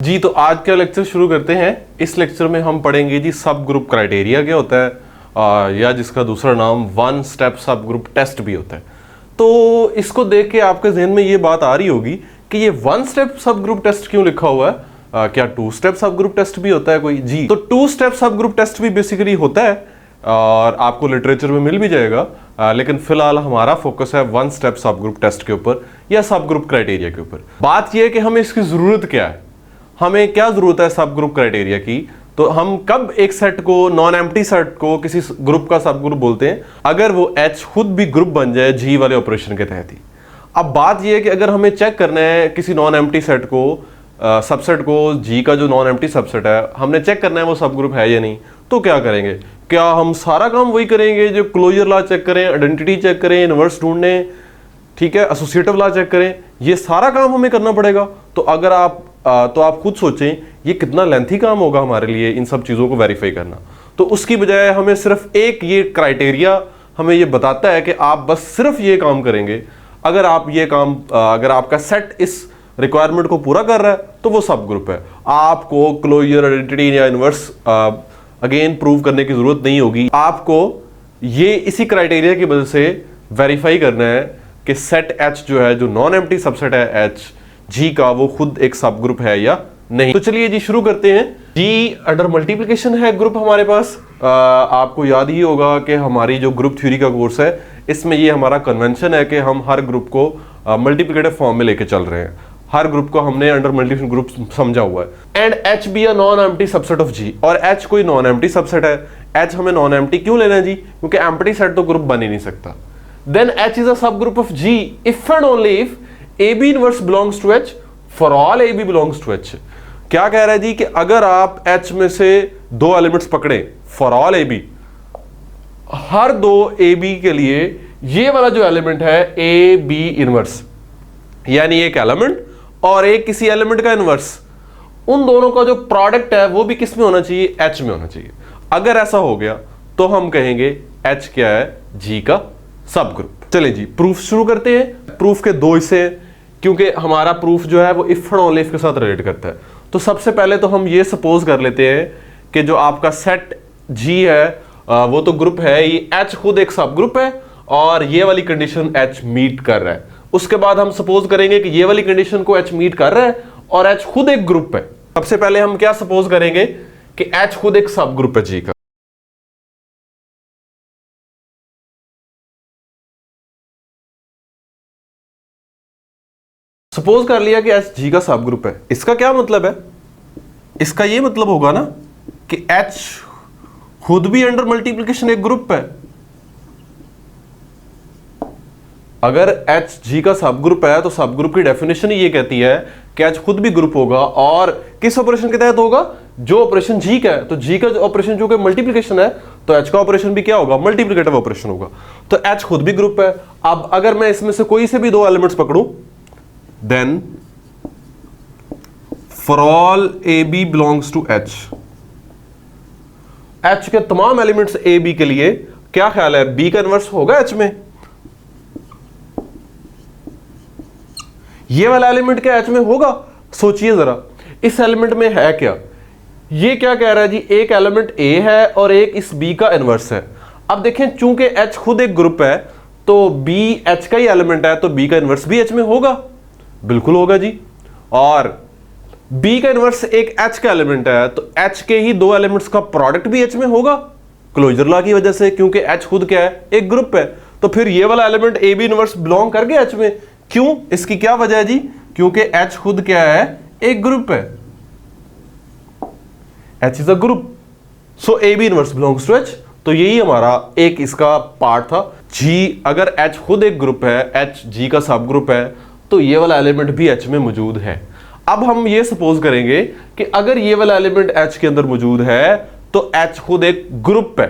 जी तो आज का लेक्चर शुरू करते हैं। इस लेक्चर में हम पढ़ेंगे जी सब ग्रुप क्राइटेरिया क्या होता है, या जिसका दूसरा नाम वन स्टेप सब ग्रुप टेस्ट भी होता है। तो इसको देख के आपके जहन में ये बात आ रही होगी कि ये वन स्टेप सब ग्रुप टेस्ट क्यों लिखा हुआ है, क्या टू स्टेप सब ग्रुप टेस्ट भी होता है कोई? जी तो टू स्टेप सब ग्रुप टेस्ट भी बेसिकली होता है और आपको लिटरेचर में मिल भी जाएगा, लेकिन फिलहाल हमारा फोकस है वन स्टेप सब ग्रुप टेस्ट के ऊपर या सब ग्रुप क्राइटेरिया के ऊपर। बात यह है कि हमें इसकी जरूरत क्या है, हमें क्या जरूरत है सब ग्रुप क्राइटेरिया की। तो हम कब एक सेट को, नॉन एम्प्टी सेट को किसी ग्रुप का सब ग्रुप बोलते हैं? अगर वो H खुद भी ग्रुप बन जाए जी वाले ऑपरेशन के तहत ही। अब बात यह है कि अगर हमें चेक करना है किसी नॉन एम्प्टी सेट को, सबसेट को, जी का जो नॉन एम्प्टी सबसेट है, हमने चेक करना है वो सब ग्रुप है या नहीं, तो क्या करेंगे? क्या हम सारा काम वही करेंगे जो क्लोजर लॉ चेक करें, आइडेंटिटी चेक करें, इनवर्स ढूंढने, ठीक है, एसोसिएटिव लॉ चेक करें, ये सारा काम हमें करना पड़ेगा? तो अगर आप खुद सोचें ये कितना लेंथी काम होगा हमारे लिए इन सब चीज़ों को वेरीफाई करना। तो उसकी बजाय हमें सिर्फ एक ये क्राइटेरिया हमें ये बताता है कि आप बस सिर्फ ये काम करेंगे। अगर आप ये काम, अगर आपका सेट इस रिक्वायरमेंट को पूरा कर रहा है तो वो सब ग्रुप है। आपको क्लोजर, आइडेंटिटी या इनवर्स अगेन प्रूव करने की जरूरत नहीं होगी। आपको ये इसी क्राइटेरिया की वजह से वेरीफाई करना है कि सेट H जो है, जो नॉन एम्प्टी सबसेट है H जी का, वो खुद एक सब ग्रुप है या नहीं। तो चलिए जी शुरू करते हैं। जी अंडर मल्टीप्लिकेशन है ग्रुप हमारे पास। आपको याद ही होगा कि हमारी जो ग्रुप थ्योरी का कोर्स है इसमें ये हमारा कन्वेंशन है कि हम हर ग्रुप को मल्टीप्लिकेटिव फॉर्म में लेके चल रहे हैं। हर ग्रुप को हमने अंडर मल्टीप्लिकेशन ग्रुप समझा हुआ है। And H B a non empty subset of G, और H कोई नॉन एम्प्टी सबसेट है। H हमें नॉन एम्प्टी क्यों लेना है जी? क्योंकि एम्प्टी सेट तो ग्रुप बन ही नहीं सकता। Then H is a subgroup of G if and only if AB inverse belongs to H for all AB belongs to H। क्या कह रहा है जी कि अगर आप H में से दो एलिमेंट्स पकड़े for all AB, हर दो AB के लिए ये वाला जो एलिमेंट है AB इनवर्स, यानी एक एलिमेंट और एक किसी एलिमेंट का इनवर्स, उन दोनों का जो प्रोडक्ट है वो भी किस में होना चाहिए? H में होना चाहिए। अगर ऐसा हो गया तो हम कहेंगे H क्या है? G का सब ग्रुप। चलिए जी प्रूफ शुरू करते हैं। प्रूफ के दो हिस्से हैं क्योंकि हमारा प्रूफ जो है वो इफ एंड ओनली इफ के साथ रिलेट करता है। तो सबसे पहले तो हम ये सपोज कर लेते हैं कि जो आपका सेट G है वो तो ग्रुप है ही, H खुद एक सब ग्रुप है और ये वाली कंडीशन H मीट कर रहा है। उसके बाद हम सपोज करेंगे कि ये वाली कंडीशन को H मीट कर रहा है और H खुद एक ग्रुप है। सबसे पहले हम क्या सपोज करेंगे कि H खुद एक सब ग्रुप है G का। सपोज कर लिया कि H G का सब ग्रुप है। इसका क्या मतलब है? इसका ये मतलब होगा ना कि H खुद भी अंडर मल्टीप्लिकेशन एक ग्रुप है। अगर H G का सब ग्रुप है तो सब ग्रुप की डेफिनेशन ही ये कहती है कि H खुद भी ग्रुप होगा और किस ऑपरेशन के तहत होगा? जो ऑपरेशन G का है। तो G का ऑपरेशन जो कि मल्टीप्लिकेशन है तो H का ऑपरेशन भी क्या होगा? मल्टीप्लिकेटिव ऑपरेशन होगा। तो H खुद भी ग्रुप है। अब अगर मैं इसमें से कोई से भी दो elements पकड़ूं, then for all AB belongs to H, H के तमाम एलिमेंट्स AB के लिए क्या ख्याल है? B का इन्वर्स होगा H में? ये वाला एलिमेंट क्या H में होगा? सोचिए जरा, इस एलिमेंट में है क्या? ये क्या कह रहा है जी? एक एलिमेंट A है और एक इस B का इन्वर्स है। अब देखें, चूंकि H खुद एक ग्रुप है तो B H का ही एलिमेंट है तो B का इन्वर्स भी H में होगा। बिल्कुल होगा जी। और B का इनवर्स एक H का एलिमेंट है तो H के ही दो एलिमेंट्स का प्रोडक्ट भी H में होगा क्लोजर लॉ की वजह से, क्योंकि H खुद क्या है? एक ग्रुप है। तो फिर ये वाला एलिमेंट AB इनवर्स बिलोंग कर गया H में। क्यों? इसकी क्या वजह है जी? क्योंकि H खुद क्या है? एक ग्रुप है। H is a group, so AB inverse belongs to H। तो यही हमारा एक इसका पार्ट था। G, अगर H खुद एक ग्रुप है, H G का सब ग्रुप है, तो ये वाला एलिमेंट भी H में मौजूद है। अब हम ये सपोज करेंगे कि अगर ये वाला एलिमेंट H के अंदर मौजूद है तो H खुद एक ग्रुप है।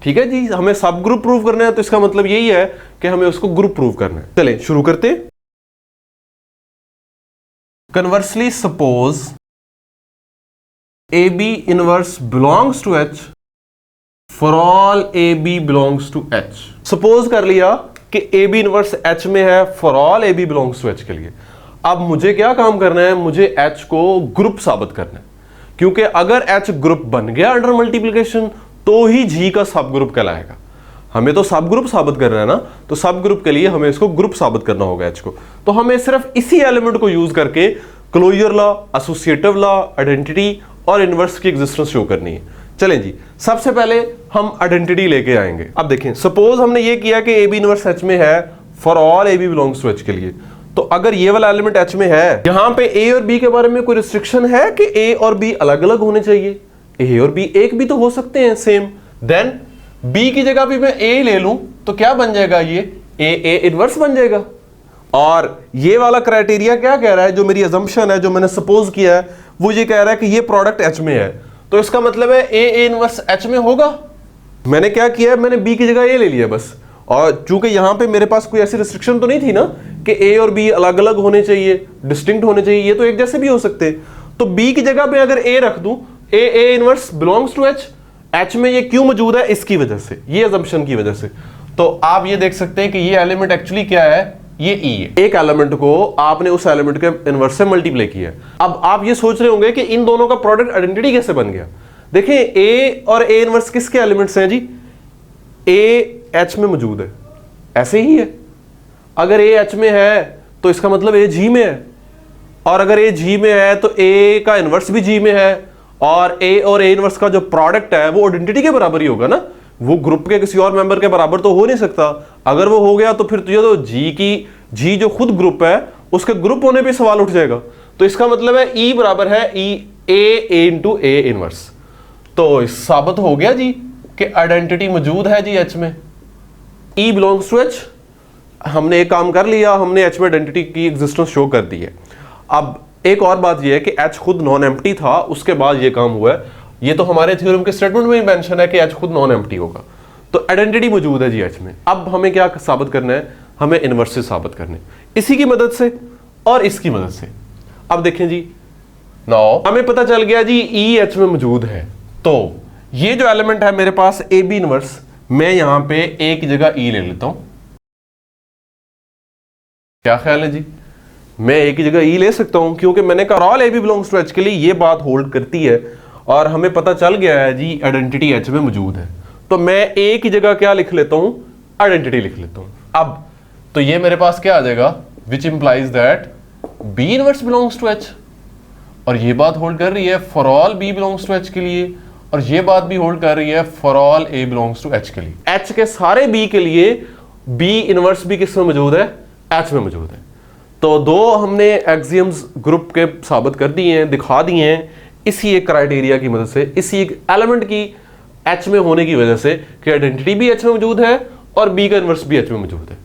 ठीक है जी, हमें सब ग्रुप प्रूव करना है तो इसका मतलब यही है कि हमें उसको ग्रुप प्रूव करना है। चलिए शुरू करते। Conversely suppose AB inverse belongs to H for all AB belongs to H। Suppose कर लिया कि AB इनवर्स H में है for all AB belongs to H के लिए। अब मुझे क्या काम करना है, मुझे H को ग्रुप साबित करना है, क्योंकि अगर H ग्रुप बन गया अंडर मल्टीप्लिकेशन तो ही G का सब ग्रुप कहलाएगा। हमें तो सब ग्रुप साबित करना है ना, तो सब ग्रुप के लिए हमें इसको ग्रुप साबित करना होगा H को। तो हमें सिर्फ इसी एलिमेंट को यूज करके closure law, associative law, identity और इनवर्स की एग्जिस्टेंस शो करनी है। चलें जी, सबसे पहले हम आइडेंटिटी लेके आएंगे। अब देखें, सपोज हमने ये किया कि ए बी इनवर्स H में है for all A B belongs to H के लिए। तो अगर ये वाला एलिमेंट H में है, यहां पे A और B के बारे में कोई रिस्ट्रिक्शन है कि A और B अलग अलग होने चाहिए? A और B एक भी तो हो सकते हैं सेम। देन B की जगह भी मैं A ले लूं तो क्या बन जाएगा, ये A इनवर्स बन जाएगा। और ये वाला क्राइटेरिया क्या कह रहा है, जो मेरी अजम्पशन है, जो मैंने सपोज किया है, वो ये कह रहा है कि ये प्रोडक्ट H में है, तो इसका मतलब है A इनवर्स H में होगा। मैंने क्या किया है, मैंने B की जगह A ले लिया बस। और चूंकि यहां पे मेरे पास कोई ऐसी रिस्ट्रिक्शन तो नहीं थी ना कि A और B अलग अलग होने चाहिए, डिस्टिंक्ट होने चाहिए, ये तो एक जैसे भी हो सकते। तो B की जगह पे अगर A रख दूं, A inverse belongs to H में ये क्यों मौजूद है, इसकी वजह से, ये अजम्पशन की वजह से। तो आप ये देख सकते हैं कि ये एलिमेंट एक्चुअली क्या है, ये E है। एक एलिमेंट को आपने उस एलिमेंट के इनवर्स से मल्टीप्लाई किया। अब आप ये सोच रहे होंगे कि इन दोनों का प्रोडक्ट आइडेंटिटी कैसे बन गया। देखिए, A और A इनवर्स किसके एलिमेंट्स हैं जी? A H में मौजूद है, ऐसे ही है। अगर A H में है तो इसका मतलब A G में है, और अगर A G में है तो A का इनवर्स भी G में है, और A और A इनवर्स का जो प्रोडक्ट है वो आइडेंटिटी के बराबर ही होगा ना, वो ग्रुप के किसी और मेंबर के बराबर तो हो नहीं सकता। अगर वो हो गया तो फिर तुझे तो G जो खुद ग्रुप है उसके ग्रुप होने पे सवाल उठ जाएगा। तो इसका मतलब है E बराबर है A इंटू A इनवर्स। तो साबित हो गया जी कि आइडेंटिटी मौजूद है जी H में। E बिलोंग्स टू H, हमने एक काम कर लिया, हमने H में आइडेंटिटी की एग्जिस्टेंस शो कर दी है। अब एक और बात यह है कि H खुद नॉन एम्प्टी था, उसके बाद ये काम हुआ है। ये तो हमारे थ्योरम के स्टेटमेंट में ही मेंशन है कि H खुद नॉन एम्प्टी होगा। तो आइडेंटिटी मौजूद है जी H में। अब हमें क्या साबित करना है, हमें इनवर्स से साबित करना है, इसी की मदद से और इसकी मदद से। अब देखें जी, नाउ हमें पता चल गया जी E H में मौजूद है। तो ये जो एलिमेंट है मेरे पास ए बी इनवर्स, मैं यहां पे A की जगह E ले लेता हूं। क्या ख्याल है जी, मैं A की जगह E ले सकता हूं, क्योंकि मैंने कहा all A B belongs to H के लिए ये बात होल्ड करती है, और हमें पता चल गया है जी आइडेंटिटी H में मौजूद है। तो मैं A की जगह क्या लिख लेता हूं, आइडेंटिटी लिख लेता हूं। अब तो ये मेरे पास क्या आ जाएगा, which implies that B inverse belongs to H, और ये बात होल्ड कर रही है for all B belongs to H के लिए, और ये बात भी होल्ड कर रही है for all A belongs to H के लिए। H के सारे B के लिए B इनवर्स भी किस में मौजूद है, H में मौजूद है। तो दो हमने एक्सियम्स ग्रुप के साबित कर दिए हैं, दिखा दिए हैं, इसी एक क्राइटेरिया की मदद से, इसी एक एलिमेंट की H में होने की वजह से कि आइडेंटिटी भी H में मौजूद है और B का इनवर्स भी H में मौजूद है।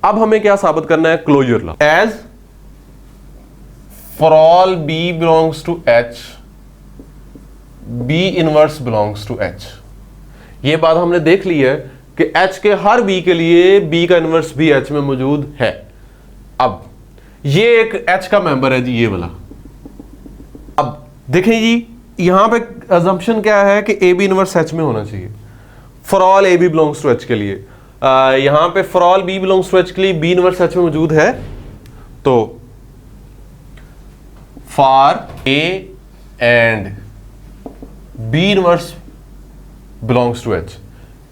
अब हमें क्या साबित करना है, closure law. As for all B belongs to H, B inverse belongs to H। ये बात हमने देख ली है कि H के हर B के लिए B का इनवर्स भी H में मौजूद है। अब ये एक H का मेंबर है जी, ये वाला। अब देखें जी, यहां पे अजम्पशन क्या है कि A B इनवर्स H में होना चाहिए for all A B belongs to H के लिए। यहां पे for all B belongs to H के लिए B इनवर्स H में मौजूद है। तो for A and B inverse belongs to H,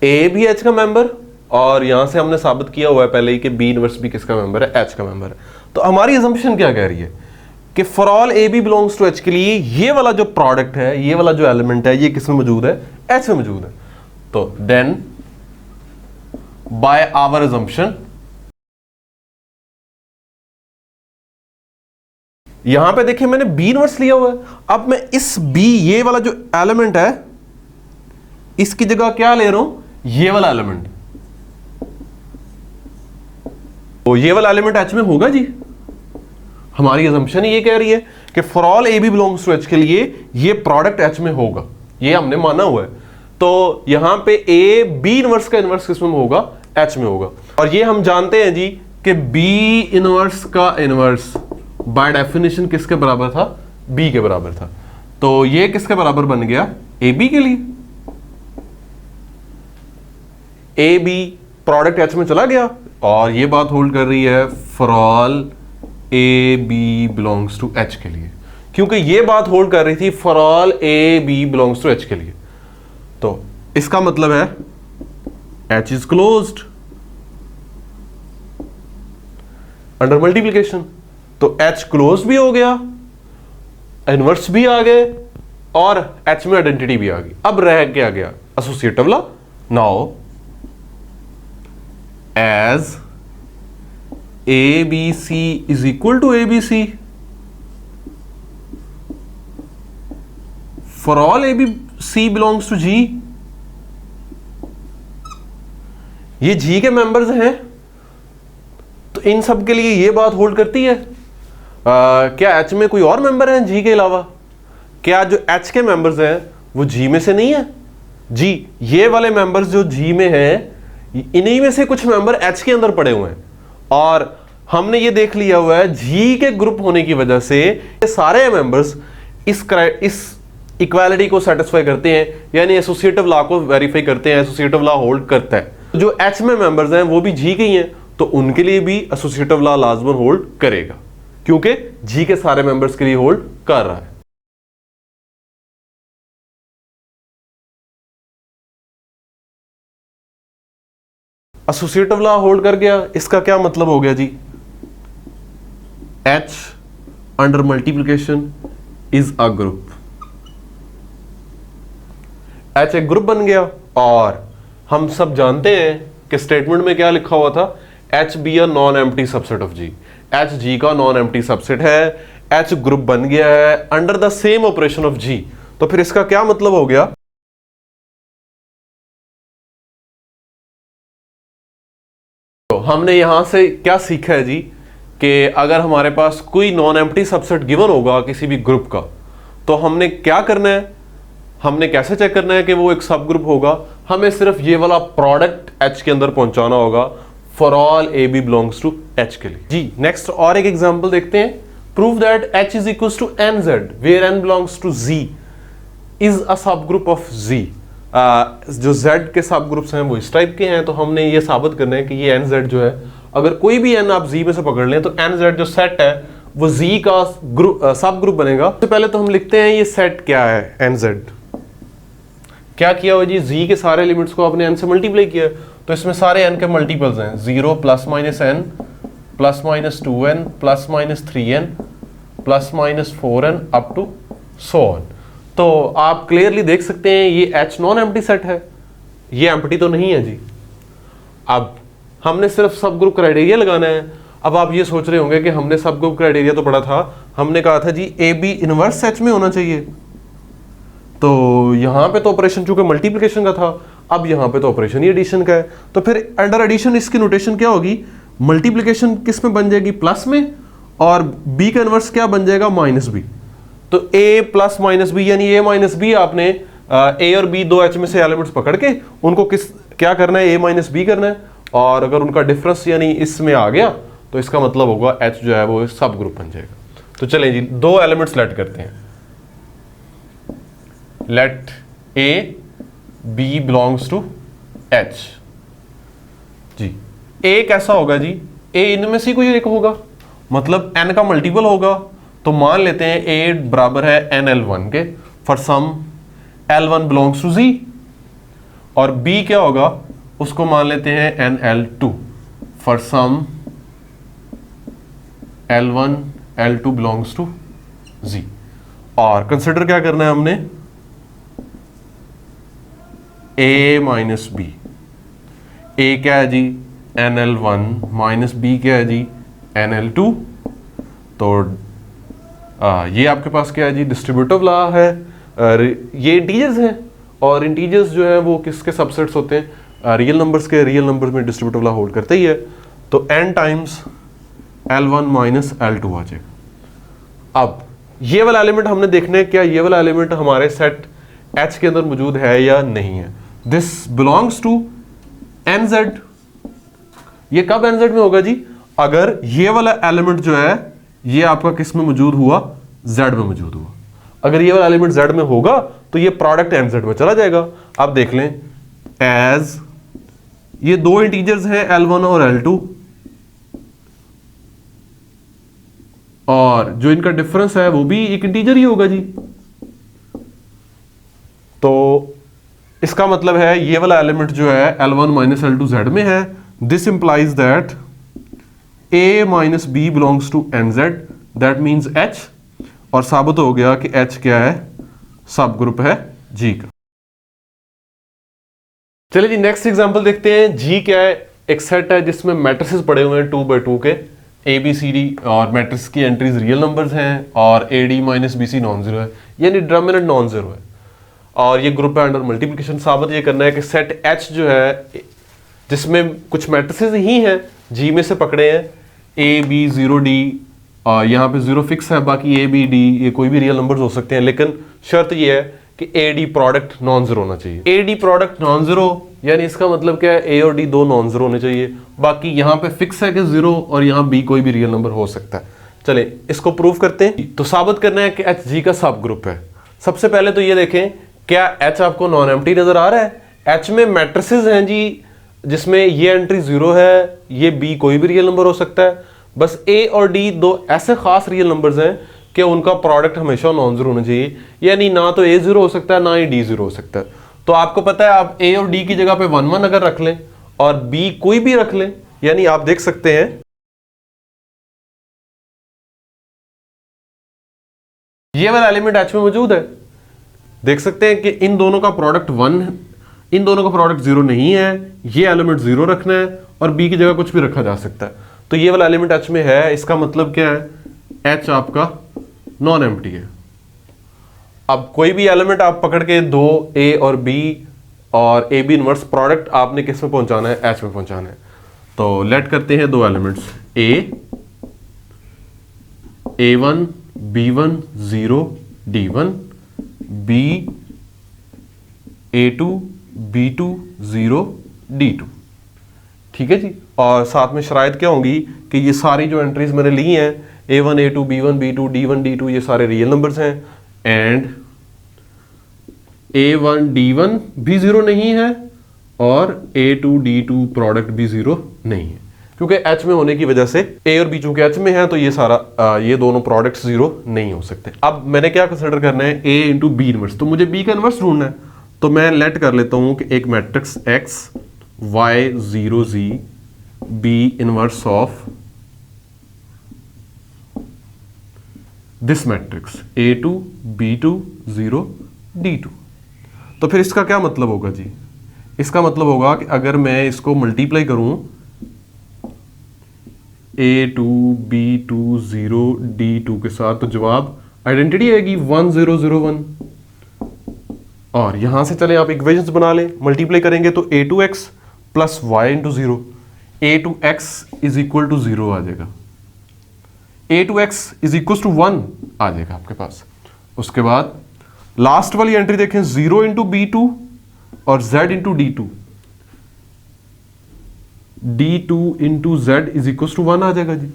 A भी H का मेंबर, और यहां से हमने साबित किया हुआ है पहले ही कि B इनवर्स भी किसका मेंबर है, H का मेंबर है। तो हमारी अजम्पशन क्या कह रही है कि for all A B belongs to H के लिए ये वाला जो प्रोडक्ट है, ये वाला जो एलिमेंट है, ये किस में मौजूद है, H में मौजूद है। तो देन बाय आवर अजम्पशन, यहां पे देखिए मैंने B इनवर्स लिया हुआ है। अब मैं इस B, ये वाला जो एलिमेंट है, इसकी जगह क्या ले रहा हूं, ये वाला एलिमेंट। तो ये वाला एलिमेंट H में होगा जी। हमारी अजम्पशन ये कह रही है कि for all A B belongs to H के लिए ये प्रोडक्ट H में होगा, ये हमने माना हुआ है। तो यहां पे A B इनवर्स का इनवर्स किस में होगा, H में होगा। और ये हम जानते हैं जी कि B इनवर्स का इनवर्स बाय डेफिनेशन किसके बराबर था, B के बराबर था। तो ये किसके बराबर बन गया, AB के लिए। AB प्रोडक्ट H में चला गया, और ये बात होल्ड कर रही है for all A B belongs to H के लिए, क्योंकि ये बात होल्ड कर रही थी for all A B belongs to H के लिए। तो इसका मतलब है H is closed under multiplication. तो एच क्लोज भी हो गया, इनवर्स भी आ गए और एच में आइडेंटिटी भी आ गई। अब रह क्या गया? Associative law. Now as A B C is equal to A B C for all A B C belongs to G. ये जी के मेंबर्स हैं, तो इन सब के लिए ये बात होल्ड करती है। क्या एच में कोई और मेंबर है जी के अलावा? क्या जो एच के मेंबर्स हैं वो जी में से नहीं है? जी, ये वाले मेंबर्स जो जी में हैं, इन्हीं में से कुछ मेंबर एच के अंदर पड़े हुए हैं। और हमने ये देख लिया हुआ है जी के ग्रुप होने की वजह से ये सारे मेंबर्स इस इक्वालिटी को सेटिस्फाई करते हैं, यानी एसोसिएटिव लॉ को वेरीफाई करते हैं, एसोसिएटिव लॉ होल्ड करता है। जो एच में मेंबर्स हैं वो भी जी के ही हैं, तो उनके लिए भी एसोसिएटिव लॉ लाजमन होल्ड करेगा, क्योंकि जी के सारे मेंबर्स के लिए होल्ड कर रहा है। एसोसिएटिव लॉ होल्ड कर गया, इसका क्या मतलब हो गया G? H under multiplication is a group. H एक ग्रुप बन गया, और हम सब जानते हैं कि स्टेटमेंट में क्या लिखा हुआ था? H be a non empty subset of G. H G का नॉन एम्प्टी सबसेट है, एच ग्रुप बन गया है under the same operation of G. तो फिर इसका क्या मतलब हो गया? तो हमने यहां से क्या सीखा है जी, कि अगर हमारे पास कोई नॉन एम्प्टी सबसेट गिवन होगा किसी भी ग्रुप का, तो हमने क्या करना है, हमने कैसे चेक करना है कि वो एक सब ग्रुप होगा? हमें सिर्फ ये वाला प्रोडक्ट एच के अंदर पहुंचाना होगा for all A B belongs to H के लिए। जी नेक्स्ट और एक एग्जांपल देखते हैं। Prove that H is equal to n Z where n belongs to G is a subgroup of जी। जो z के सब ग्रुप्स हैं वो इस टाइप के हैं, तो हमने ये साबित करना है कि ये एन जेड जो है, अगर कोई भी n आप z में से पकड़ लें तो एन जेड जो सेट है वो z का ग्रुप सब ग्रुप बनेगा। सबसे पहले तो हम लिखते हैं ये सेट क्या है, एन जेड। क्या किया हुआ जी? z के सारे लिमिट्स को आपने n से मल्टीप्लाई किया, तो इसमें सारे n के मल्टीपल्स हैं, 0 plus minus n plus minus 2n plus minus 3n plus minus 4n up to so on. तो आप क्लियरली देख सकते हैं ये H नॉन एम्प्टी सेट है, ये एम्प्टी तो नहीं है जी। अब हमने सिर्फ सब ग्रुप क्राइटेरिया लगाना है। अब आप ये सोच रहे होंगे कि हमने सब ग्रुप क्राइटेरिया तो पढ़ा था, हमने कहा था जी ए बी इनवर्स H में होना चाहिए, तो यहां पे तो ऑपरेशन चूंकि मल्टीप्लिकेशन का था, अब यहां पे तो ऑपरेशन ही एडिशन का है। तो फिर अंडर एडिशन इसकी नोटेशन क्या होगी? मल्टीप्लिकेशन किस में बन जाएगी? प्लस में, और बी का इनवर्स क्या बन जाएगा? Minus b. तो a प्लस माइनस बी यानी a माइनस बी, आपने a और b दो h में से एलिमेंट्स पकड़ के उनको क्या करना है? a माइनस बी करना है, और अगर उनका डिफरेंस यानी इसमें आ गया तो इसका मतलब होगा h जो है वो सब ग्रुप बन जाएगा। तो चलें जी, दो एलिमेंट्स लेट करते हैं। Let a b belongs to h। जी a कैसा होगा जी? a इनमें से कोई एक होगा, मतलब n का मल्टीपल होगा। तो मान लेते हैं a बराबर है nl1 के for some l1 belongs to z, और b क्या होगा? उसको मान लेते हैं nl2 for some l1 l2 belongs to z। और कंसिडर क्या करना है हमने? a minus B. a क्या है जी? nl1 माइनस b क्या है जी? nl2। तो ये आपके पास क्या है जी? डिस्ट्रीब्यूटिव लॉ है। ये इंटीजर्स हैं, और इंटीजर्स जो है वो किसके सबसेट्स होते हैं? रियल नंबर्स के। रियल नंबर्स में डिस्ट्रीब्यूटिव लॉ होल्ड करते ही है, तो n times l1 minus l2 आ जाएगा। अब ये वाला एलिमेंट हमने देखना है, क्या ये वाला एलिमेंट हमारे सेट H के अंदर मौजूद है या नहीं है। This belongs to nz। ये कब nz में होगा जी? अगर ये वाला एलिमेंट जो है ये आपका किस में मौजूद हुआ? z में मौजूद हुआ। अगर ये वाला एलिमेंट z में होगा तो ये प्रोडक्ट nz में चला जाएगा। अब देख लें, एज ये दो इंटीजर्स हैं l1 और l2, और जो इनका डिफरेंस है वो भी एक इंटीजर ही होगा जी। तो इसका मतलब है ये वाला एलिमेंट जो है L1 माइनस L2 Z में है। This implies that A minus b belongs to NZ, that means H, और साबित हो गया कि H क्या है, सब ग्रुप है G का। चलिए जी नेक्स्ट एग्जांपल देखते हैं। G क्या है, एक सेट है जिसमें मैट्रिसेस पड़े हुए हैं 2 by 2 के, ABCD, और मैट्रिक्स की एंट्रीज रियल नंबर्स हैं और AD minus BC non zero है, यानी डिटरमिनेंट नॉन जीरो है, और ये ग्रुप है अंडर मल्टीप्लिकेशन। साबित ये करना है कि सेट H जो है जिसमें कुछ मैट्रिसेस ही हैं G में से पकड़े हैं, A B 0 D, और यहाँ पे 0 फिक्स है, बाकी A B D ये कोई भी रियल नंबर्स हो सकते हैं, लेकिन शर्त ये है कि AD प्रोडक्ट नॉन जीरो होना चाहिए। AD प्रोडक्ट नॉन जीरो यानी इसका मतलब क्या है, A और D दो नॉन जीरो होने चाहिए, बाकी यहाँ पे फिक्स है कि 0 और यहाँ B कोई भी रियल नंबर हो सकता है। चले इसको प्रूव करते हैं। तो साबित करना है कि H G का सब ग्रुप है। सबसे पहले तो ये देखें, क्या H आपको नॉन एम्प्टी नजर आ रहा है? H में मैट्रिसेस हैं जी जिसमें ये एंट्री 0 है, ये B कोई भी रियल नंबर हो सकता है, बस A और D दो ऐसे खास रियल नंबर्स हैं कि उनका प्रोडक्ट हमेशा नॉन जीरो होना चाहिए, यानी ना तो A जीरो हो सकता है ना ही D जीरो हो सकता है। तो आपको पता है आप A और D की जगह पे 1 1 अगर रख लें और B कोई भी रख लें, यानी आप देख सकते हैं ये वाला एलिमेंट H में मौजूद है। देख सकते हैं कि इन दोनों का प्रोडक्ट 1, इन दोनों का प्रोडक्ट 0 नहीं है, ये एलिमेंट 0 रखना है और B की जगह कुछ भी रखा जा सकता है। तो ये वाला एलिमेंट H में है, इसका मतलब क्या है, H आपका नॉन एम्प्टी है। अब कोई भी एलिमेंट आप पकड़ के दो A और B और AB इनवर्स प्रोडक्ट आपने किस में पहुंचाना है, H में पहुंचाना है। तो लेट करते हैं दो elements A1 B1 0 D1, B A2 B2 0 D2, ठीक है जी। और साथ में शराइत क्या होंगी कि ये सारी जो एंट्रीज मैंने ली हैं A1 A2 B1 B2 D1 D2 ये सारे रियल नंबर्स हैं, एंड A1 D1 भी 0 नहीं है और A2 D2 प्रोडक्ट भी 0 नहीं है, क्योंकि H में होने की वजह से A और B चूंकि H में है तो ये सारा ये दोनों प्रोडक्ट्स 0 नहीं हो सकते। अब मैंने क्या कंसिडर करना है, A इंटू B इनवर्स, तो मुझे B का इनवर्स ढूंढना है। तो मैं लेट कर लेता हूं कि एक matrix X Y 0 Z B inverse of this matrix A2 B2 0 D2। तो फिर इसका क्या मतलब होगा जी, इसका मतलब होगा कि अगर मैं इसको मल्टीप्लाई करूं A2 B2 0 D2 के साथ, तो जवाब आइडेंटिटी आएगी 1 0 0 1। और यहां से चले आप इक्वेशंस बना लें, मल्टीप्लाई करेंगे तो A2x plus y into 0, A2x is equal to 0 आ जाएगा, A2x इज इक्वल टू 1 आ जाएगा आपके पास। उसके बाद लास्ट वाली एंट्री देखें 0 इंटू B2 और Z into D2, D2 into Z is equal to 1 आ जाएगा जी।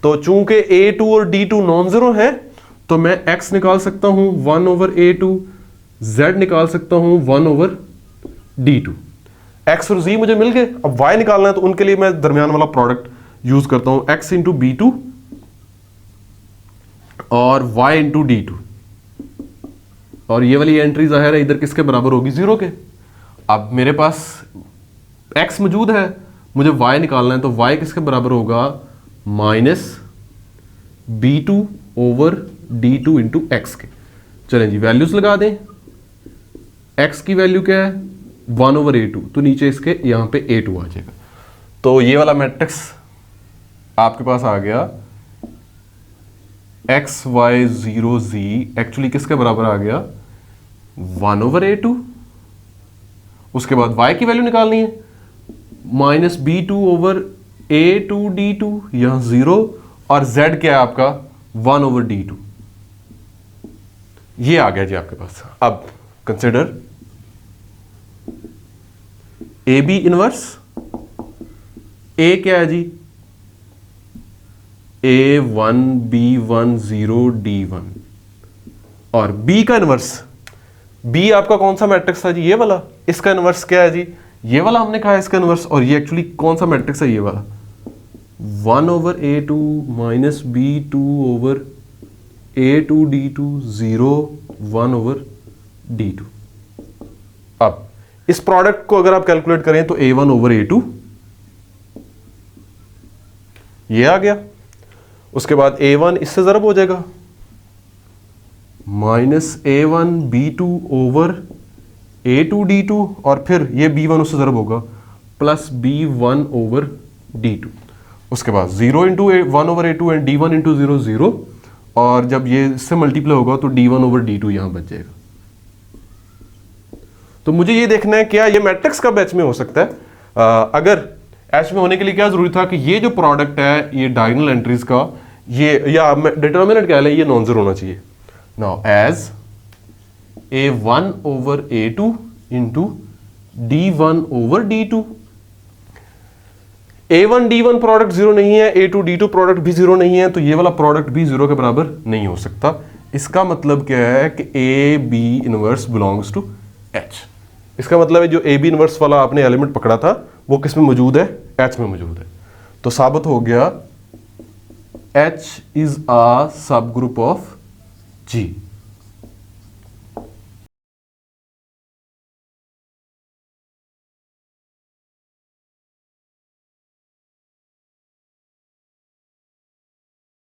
तो चूंकि A2 और D2 नॉन जीरो है तो मैं X निकाल सकता हूं 1 ओवर A2, Z निकाल सकता हूं 1 ओवर D2। X और Z मुझे मिल गए। अब Y निकालना है तो उनके लिए मैं दरमियान वाला प्रोडक्ट यूज करता हूं, X इंटू B2 और Y इंटू D2, और ये वाली एंट्री जाहिर है इधर किसके बराबर होगी, 0 के। अब मेरे पास X मौजूद है, मुझे Y निकालना है, तो Y किसके बराबर होगा, minus B2 over D2 into x के। चलें जी वैल्यूज लगा दें, X की वैल्यू क्या है 1 ओवर A2, तो नीचे इसके यहां पे A2 आ जाएगा। तो ये वाला मैट्रिक्स आपके पास आ गया X Y 0 Z एक्चुअली किसके बराबर आ गया 1 ओवर A2। उसके बाद Y की वैल्यू निकालनी है, minus B2 over A2 D2, यहां 0, और Z क्या है आपका 1 ओवर D2। ये आ गया जी आपके पास। अब कंसिडर AB इनवर्स, A क्या है जी A1 B1 0 D1, और B का इनवर्स, B आपका कौन सा मैट्रिक्स था जी, ये वाला, इसका इनवर्स क्या है जी, ये वाला हमने कहा है इसका इनवर्स, और ये एक्चुअली कौन सा मैट्रिक्स है, ये वाला, 1/A2 minus B2 over A2D2 0 1/D2। अब इस प्रोडक्ट को अगर आप कैलकुलेट करें तो A1/A2 ये आ गया। उसके बाद A1 इससे ज़रब हो जाएगा माइनस A1B2 ओवर A2D2 और फिर ये B1 उससे ज़रब होगा प्लस B1/D2। उसके बाद 0 into 1/A2 and D1 into 0 0 और जब ये इससे मल्टीप्लाई होगा तो D1/D2 यहां बच जाएगा। तो मुझे ये देखना है क्या ये मैट्रिक्स कब एच में हो सकता है। अगर एच में होने के लिए क्या जरूरी था कि ये जो प्रोडक्ट है ये डायगोनल एंट्रीज का ये या डिटर्मिनेंट क्या है ये नॉन जीरो होना चाहिए। Now as A1/A2 into D1/D2। A1 D1 product zero नहीं है, A2 D2 प्रोडक्ट भी जीरो नहीं है, तो ये वाला प्रोडक्ट भी जीरो के बराबर नहीं हो सकता। इसका मतलब क्या है कि A B inverse belongs to H। इसका मतलब है जो A B इनवर्स वाला आपने एलिमेंट पकड़ा था वो किस में मौजूद है, H में मौजूद है। तो साबित हो गया H is a subgroup of G।